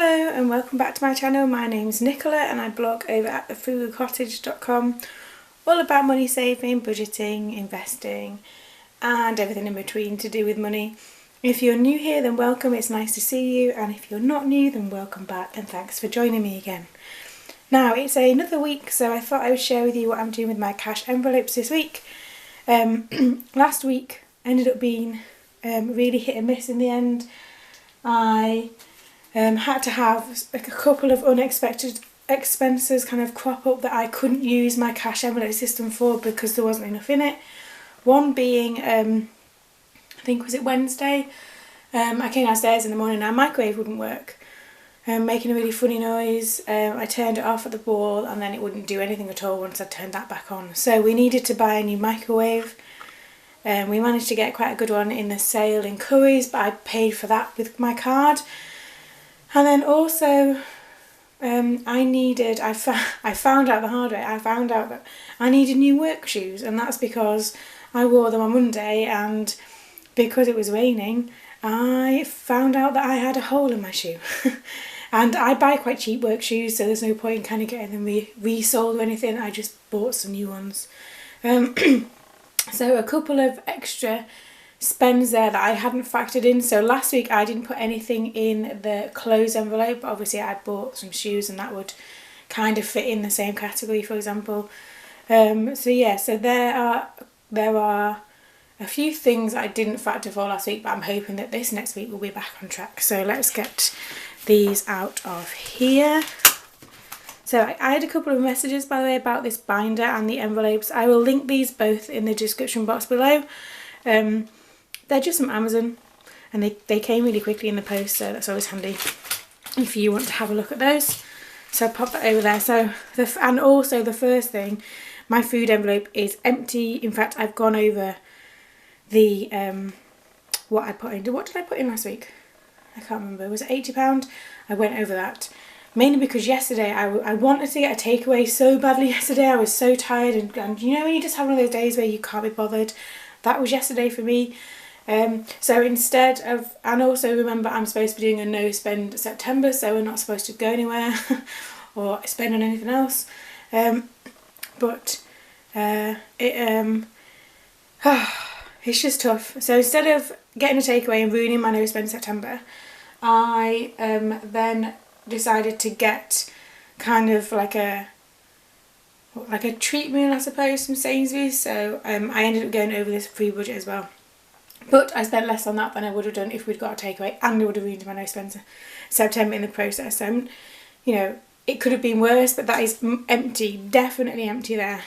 Hello and welcome back to my channel. My name's Nicola and I blog over at thefrugalcottage.com all about money saving, budgeting, investing and everything in between to do with money. If you're new here then welcome, it's nice to see you, and if you're not new then welcome back and thanks for joining me again. Now it's another week, so I thought I would share with you what I'm doing with my cash envelopes this week. Last week ended up being really hit and miss in the end. I had to have like a couple of unexpected expenses kind of crop up that I couldn't use my cash envelope system for because there wasn't enough in it. One being, I think was it Wednesday, I came downstairs in the morning and our microwave wouldn't work, making a really funny noise. I turned it off at the wall and then it wouldn't do anything at all once I turned that back on. So we needed to buy a new microwave. We managed to get quite a good one in the sale in Currys, but I paid for that with my card. And then also I found out the hard way, I found out that I needed new work shoes, and that's because I wore them on Monday and because it was raining I found out that I had a hole in my shoe. And I buy quite cheap work shoes, so there's no point in kind of getting them resold or anything. I just bought some new ones. So a couple of extra spends there that I hadn't factored in. So last week I didn't put anything in the clothes envelope, but obviously I'd bought some shoes and that would kind of fit in the same category, for example. So yeah, so there are a few things I didn't factor for last week, but I'm hoping that this next week will be back on track. So let's get these out of here. So I had a couple of messages, by the way, about this binder and the envelopes. I will link these both in the description box below. They're just from Amazon and they came really quickly in the post, so that's always handy if you want to have a look at those. So I'll pop that over there. So and also the first thing, my food envelope is empty. In fact, I've gone over the what I put in. What did I put in last week? I can't remember. Was it £80? I went over that. Mainly because yesterday I wanted to get a takeaway so badly yesterday. I was so tired and you know when you just have one of those days where you can't be bothered. That was yesterday for me. So instead of, and also remember I'm supposed to be doing a no spend September, so we're not supposed to go anywhere or spend on anything else. It's just tough. So instead of getting a takeaway and ruining my no spend September, I then decided to get kind of like a treat meal, I suppose, from Sainsbury's. So I ended up going over this free budget as well. But I spent less on that than I would have done if we'd got a takeaway, and it would have ruined my no spend September in the process. So, you know, it could have been worse, but that is empty, definitely empty there.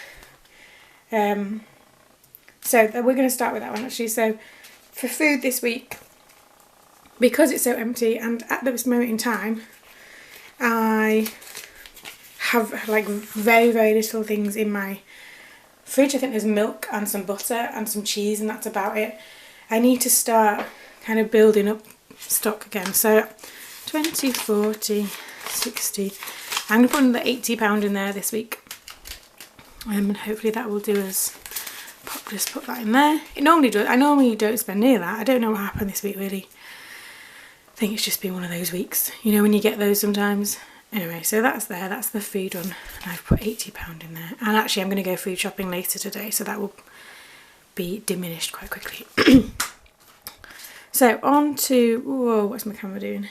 So we're going to start with that one actually. So for food this week, because it's so empty and at this moment in time, I have like very, very little things in my fridge. I think there's milk and some butter and some cheese and that's about it. I need to start kind of building up stock again. So 20, 40, 60. I'm going to put another £80 in there this week. And hopefully that will do us. Just put that in there. It normally does. I normally don't spend near that. I don't know what happened this week really. I think it's just been one of those weeks. You know when you get those sometimes. Anyway, so that's there. That's the food one. And I've put £80 in there. And actually I'm going to go food shopping later today, so that will be diminished quite quickly. So on to, whoa, what's my camera doing?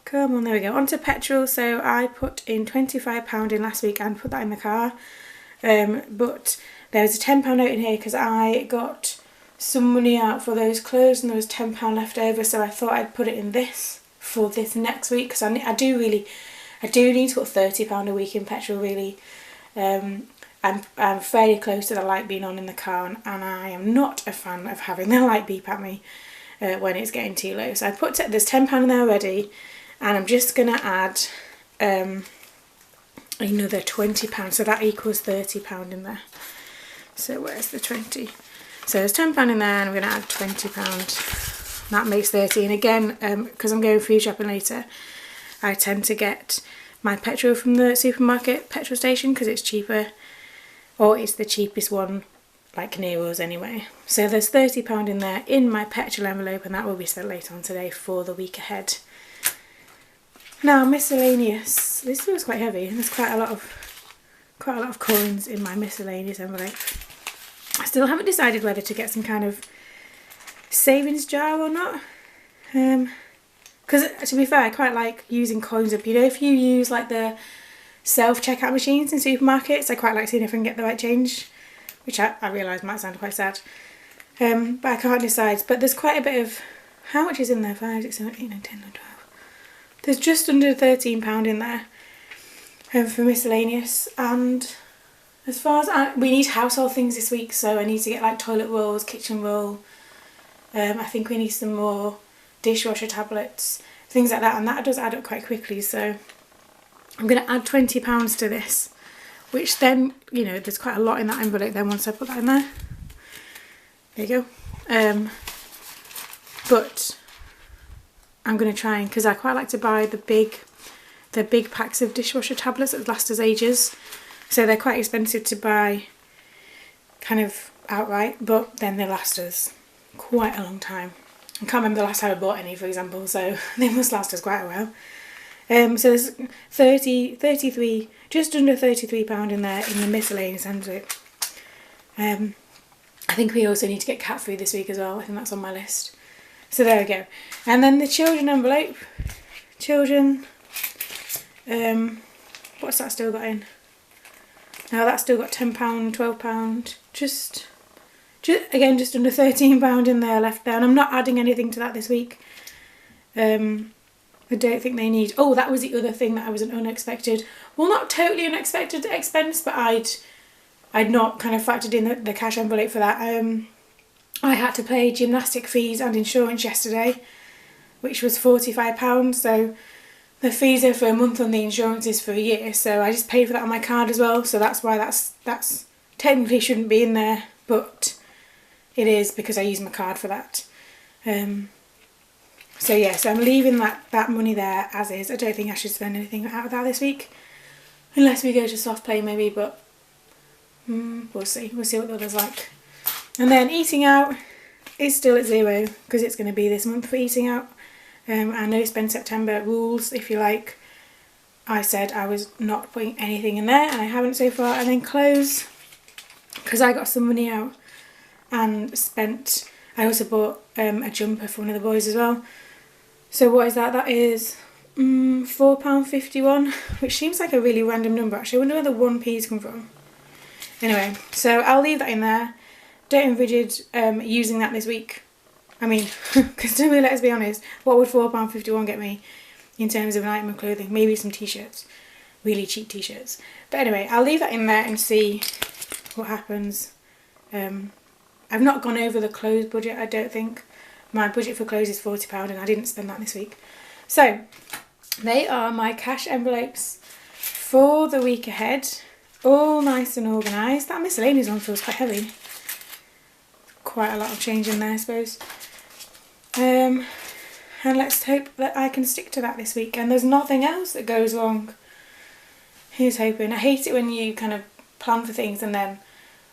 Come on, there we go. On to petrol. So I put in £25 in last week and put that in the car. But there was a £10 note in here because I got some money out for those clothes and there was £10 left over, so I thought I'd put it in this for this next week because I do need to put £30 a week in petrol really. I'm fairly close to the light being on in the car, and I am not a fan of having the light beep at me when it's getting too low. So I put there's £10 in there already, and I'm just going to add another £20, so that equals £30 in there. So where's the 20? So there's £10 in there and I'm going to add £20. That makes 30. And again, because I'm going food shopping later, I tend to get my petrol from the supermarket petrol station because it's cheaper, or it's the cheapest one like near us anyway. So there's £30 in there in my petrol envelope, and that will be spent later on today for the week ahead. Now miscellaneous. This feels quite heavy, and there's quite a lot of coins in my miscellaneous envelope. I still haven't decided whether to get some kind of savings jar or not. Because to be fair, I quite like using coins up. You know, if you use like the self-checkout machines in supermarkets, I quite like seeing if I can get the right change, which I realise might sound quite sad. But I can't decide. But there's quite a bit of, how much is in there? 5, 6, 7, 8, 9, 10, 11, 12. There's just under £13 in there for miscellaneous. And as far as we need household things this week, so I need to get like toilet rolls, kitchen roll. I think we need some more dishwasher tablets, things like that, and that does add up quite quickly. So I'm going to add £20 to this, which then, you know, there's quite a lot in that envelope then once I put that in there. There you go. But I'm going to try and, because I quite like to buy the big packs of dishwasher tablets that last us ages. So they're quite expensive to buy kind of outright, but then they last us quite a long time. I can't remember the last time I bought any, for example, so they must last us quite a while. So there's 33, just under £33 in there in the miscellaneous envelope. I think we also need to get cat food this week as well. I think that's on my list. So there we go. And then the children envelope. Children. What's that still got in? Now that's still got £10, £12. Just again, just under £13 in there left there. And I'm not adding anything to that this week. I don't think they need... Oh, that was the other thing that was an unexpected... Well, not totally unexpected expense, but I'd not kind of factored in the cash envelope for that. I had to pay gymnastic fees and insurance yesterday, which was £45. So the fees are for a month and the insurance is for a year. So I just paid for that on my card as well. So that's why that's technically shouldn't be in there, but it is because I use my card for that. So yeah, so I'm leaving that money there as is. I don't think I should spend anything out of that this week, unless we go to soft play maybe, but we'll see. We'll see what the other's like. And then eating out is still at 0 because it's going to be this month for eating out. I know spend September rules, if you like. I said I was not putting anything in there and I haven't so far. And then clothes, because I got some money out and spent... I also bought a jumper for one of the boys as well. So what is that? That is £4.51, which seems like a really random number actually. I wonder where the 1p's come from. Anyway, so I'll leave that in there. Don't envisage using that this week. I mean, because to me, let's be honest, what would £4.51 get me in terms of an item of clothing? Maybe some t-shirts. Really cheap t-shirts. But anyway, I'll leave that in there and see what happens. I've not gone over the clothes budget, I don't think. My budget for clothes is £40 and I didn't spend that this week. So, they are my cash envelopes for the week ahead. All nice and organised. That miscellaneous one feels quite heavy. Quite a lot of change in there, I suppose. And let's hope that I can stick to that this week. And there's nothing else that goes wrong. Here's hoping. I hate it when you kind of plan for things and then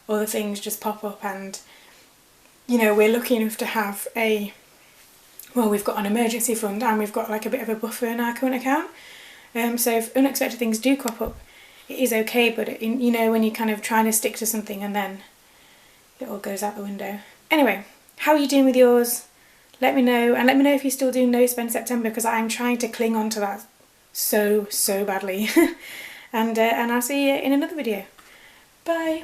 other things just pop up and... You know, we're lucky enough to have we've got an emergency fund and we've got like a bit of a buffer in our current account. So if unexpected things do crop up, it is okay, but you know, when you're kind of trying to stick to something and then it all goes out the window. Anyway, how are you doing with yours? Let me know, and let me know if you're still doing No Spend September, because I'm trying to cling on to that so badly. And I'll see you in another video. Bye.